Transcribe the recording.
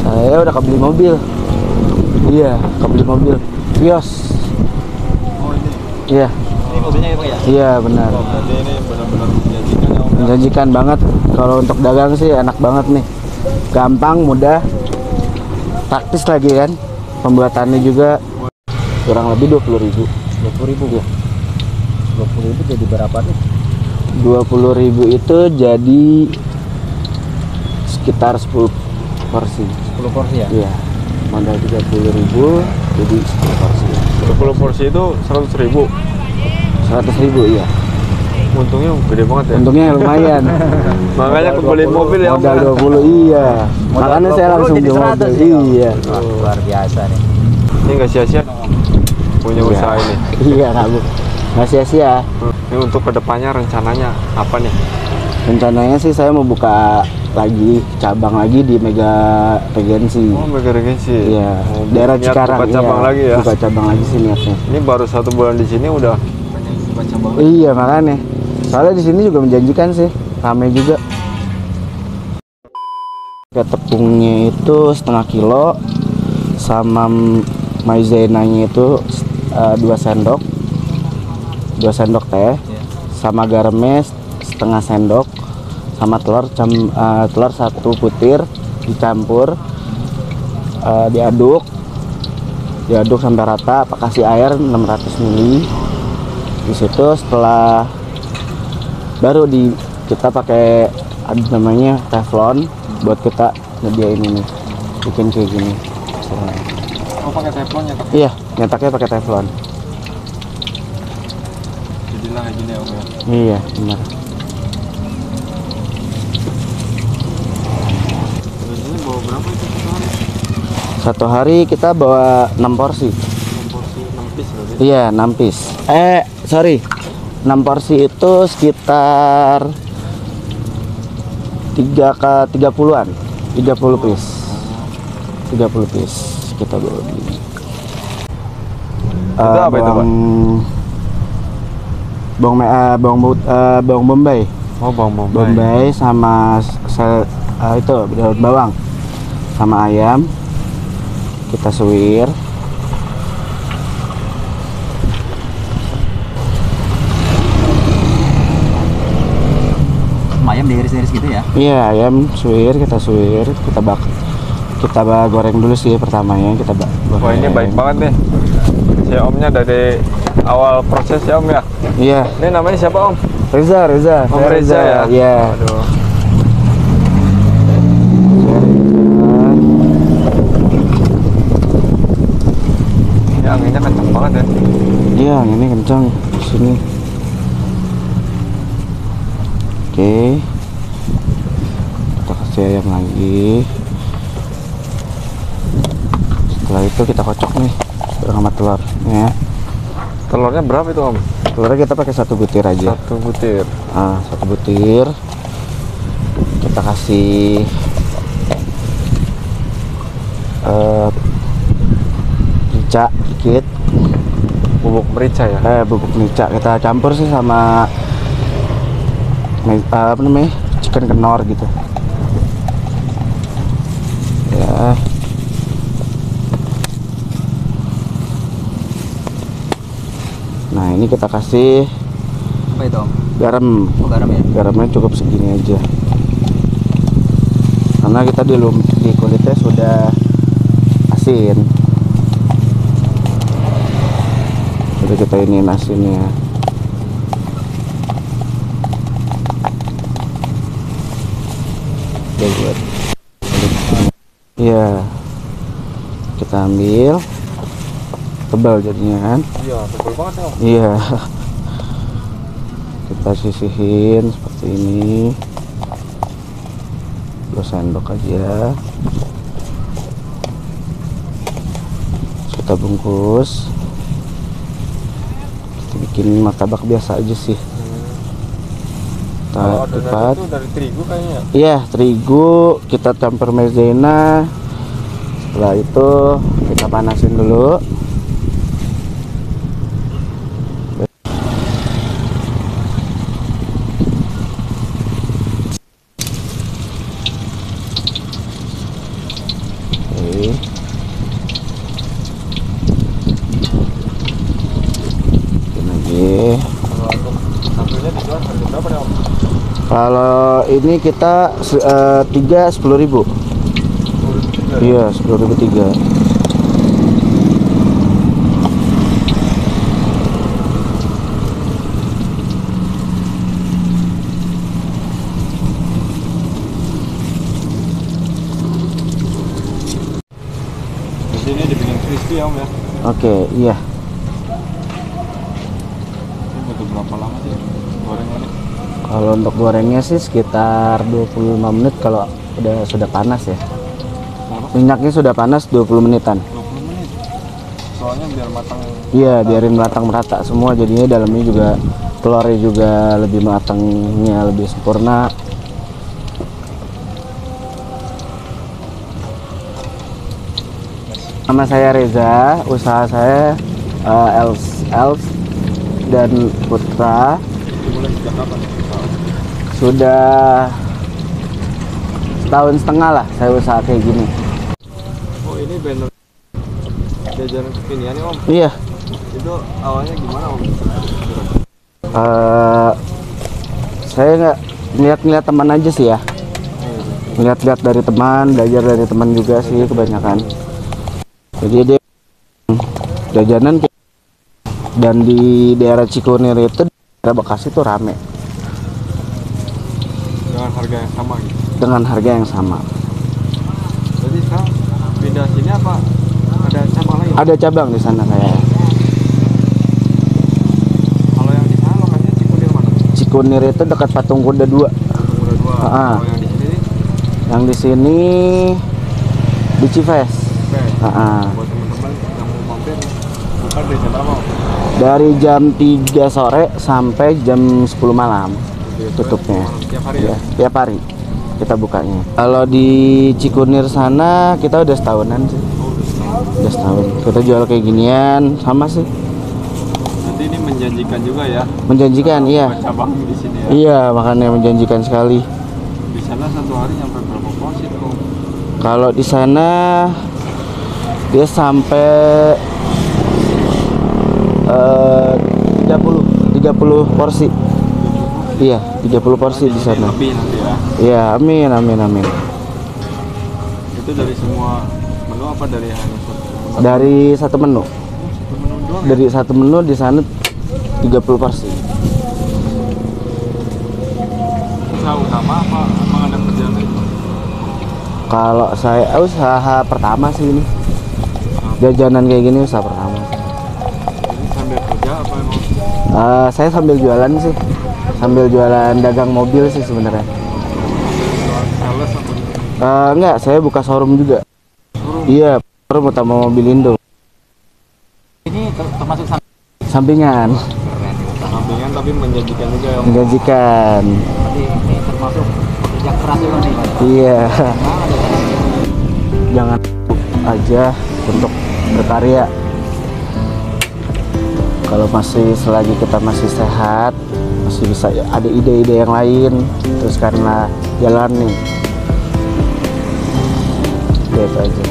Saya udah kebeli mobil. Iya, kebeli mobil Vios. Oh ini. Iya. Ini mobilnya ya Pak ya? Iya benar. Oh, berarti ini benar-benar menjanjikan ya Om. Menjanjikan banget. Kalau untuk dagang sih enak banget nih. Gampang, mudah, praktis lagi kan. Pembuatannya juga kurang lebih 20.000. 20.000 ya. 20.000 jadi berapa nih? 20.000 itu jadi sekitar 10 porsi. 10 porsi ya? Iya. Modal 30.000 jadi 10 porsi. 10 porsi itu 100.000. 100.000 iya. Untungnya gede banget ya. Untungnya lumayan. Makanya kebeli mobil ya Om. Modal 20 iya. Makanya saya langsung beli mobil. Iya. Wah, luar biasa nih. Ini nggak sia-sia dong Om punya Iya. usaha ini. Iya kamu. Nggak sia-sia. Ini untuk kedepannya rencananya apa nih? Rencananya sih saya mau buka lagi cabang lagi di Mega Regency. Oh, Mega Regency. Iya. Oh, Daerah niat Cikarang. buka cabang iya. lagi ya. Buka cabang lagi sih niatnya. Ini baru 1 bulan di sini udah pengen buka cabang. Iya makanya. Soalnya di sini juga menjanjikan sih. Ramai juga. Kayak tepungnya itu setengah kilo sama maizenanya itu 2 sendok. 2 sendok teh. Sama garamnya setengah sendok. Sama telur telur 1 butir dicampur, diaduk sampai rata, kasih air 600 ml. Di situ setelah baru kita pakai namanya teflon buat kita nyediain ini, bikin kayak gini. Oh, pakai teflon ya? Iya, nyetaknya pakai teflon. Jadilah kayak gini ya Om ya. Iya benar. Biasanya bawa berapa itu satu hari? Satu hari kita bawa 6 porsi. 6 porsi 6 piece berarti? Iya 6 piece. Sorry, 6 porsi itu sekitar 30-an, 30 piece. 30 piece kita bawa begini. Itu apa itu Pak? Bawang bombay. Oh, bawang Bombay sama itu daun bawang sama ayam kita suwir. Ayam diiris-iris gitu ya? Iya, ayam kita suwir, kita goreng dulu sih pertamanya kita goreng. Wah, ini baik banget nih si Omnya dari awal proses ya Om ya. Iya. Ini namanya siapa Om? Reza. Om Saya Reza ya? Iya. Aduh. Ini anginnya kenceng banget ya. Iya, ini kencang di sini. Oke. Kita kasih ayam lagi. Setelah itu kita kocok nih bareng sama telur ya. Telurnya berapa itu Om? Telurnya kita pakai 1 butir aja. 1 butir. 1 butir. Kita kasih merica dikit. Bubuk merica ya? Bubuk merica kita campur sih sama apa namanya, chicken kenor gitu ya. Nah ini kita kasih Apa itu Om? garam. Oh, garam ya? Garamnya cukup segini aja karena kita di kulitnya sudah asin. Jadi kita ini asinnya. Buat iya kita ambil, tebal jadinya kan. Iya, tebal banget ya Om. Iya. Kita sisihin seperti ini. 2 sendok aja. Terus kita bungkus. Kita bikin martabak biasa aja sih. Kalau Kita adonan lipat. itu dari terigu kayaknya. Iya, terigu kita campur maizena. Setelah itu kita panasin dulu. Lagi. Kalau untuk satunya dijual harga berapa nih Om? Kalau ini kita 3 10.000. Iya, 10.003. Di sini dibikin crispy ya Om ya. Oke, iya. Ini butuh berapa lama sih gorengnya nih? Kalau untuk gorengnya sih sekitar 25 menit kalau sudah panas ya. Berapa? Minyaknya sudah panas 20 menitan. 20 menit. Soalnya biar matang. Iya, biarin matang merata semua, jadinya dalamnya juga telurnya juga lebih matangnya lebih sempurna. Nama saya Reza, usaha saya Els dan Putra. Dimulai sejak kapan? Sudah setahun setengah lah saya usaha kayak gini. Oh ini banner jajanan kekinian nih Om. Iya, Itu awalnya gimana Om? saya nggak ngeliat teman aja sih ya. Ngeliat-liat dari teman, belajar dari teman juga sih kebanyakan. Jadi dia jajanan dan di daerah Cikunir itu, daerah Bekasi tuh rame Dengan harga yang sama gitu. dengan harga yang sama. Jadi sekarang pindah sini apa ada cabang lain? Ada cabang di sana saya. Kalau yang di sana lokasinya Cikunir mana? Cikunir itu dekat Patung Kuda 2. Udah dua. Ah. Kalau yang di sini nih, Yang di sini di Cives. buat teman-teman yang mau mampir bukan dari jam berapa Om? Dari jam 3 sore sampai jam 10 malam tutupnya. Tiap hari Ya, ya? tiap hari kita bukanya. Kalau di Cikunir sana kita udah setahunan sih. Udah setahun. Kita jual kayak ginian sama sih. Nanti ini menjanjikan juga ya. Menjanjikan, iya. Buat cabang di sini ya. Iya, makanya menjanjikan sekali. Di sana satu hari nyampe berapa porsi tuh? Kalau di sana dia sampai 30 porsi. Iya, 30 porsi di sana. Lebih nanti ya. Iya, amin amin amin. Itu dari semua menu apa dari hanya satu? Dari satu menu. Satu menu doang ya? Dari satu menu di sana 30 porsi. Usaha utama apa emang ada kerjaan lain? Kalau saya usaha pertama sih ini. Jajanan kayak gini usaha pertama. Ini sambil kerja apa emang? Saya sambil jualan sih. Sambil jualan dagang mobil sih sebenarnya. Jual sales atau gitu? Enggak, saya buka showroom juga. Showroom? Iya, showroom utama mobil Indo. Ini termasuk Sampingan, sampingan tapi menjanjikan juga ya Om? menjanjikan. Berarti ini termasuk kerja keras juga nih Pak? Iya. Jangan aja untuk berkarya. Kalau masih selagi kita masih sehat, masih bisa ada ide-ide yang lain, terus karena jalan nih. Gitu aja.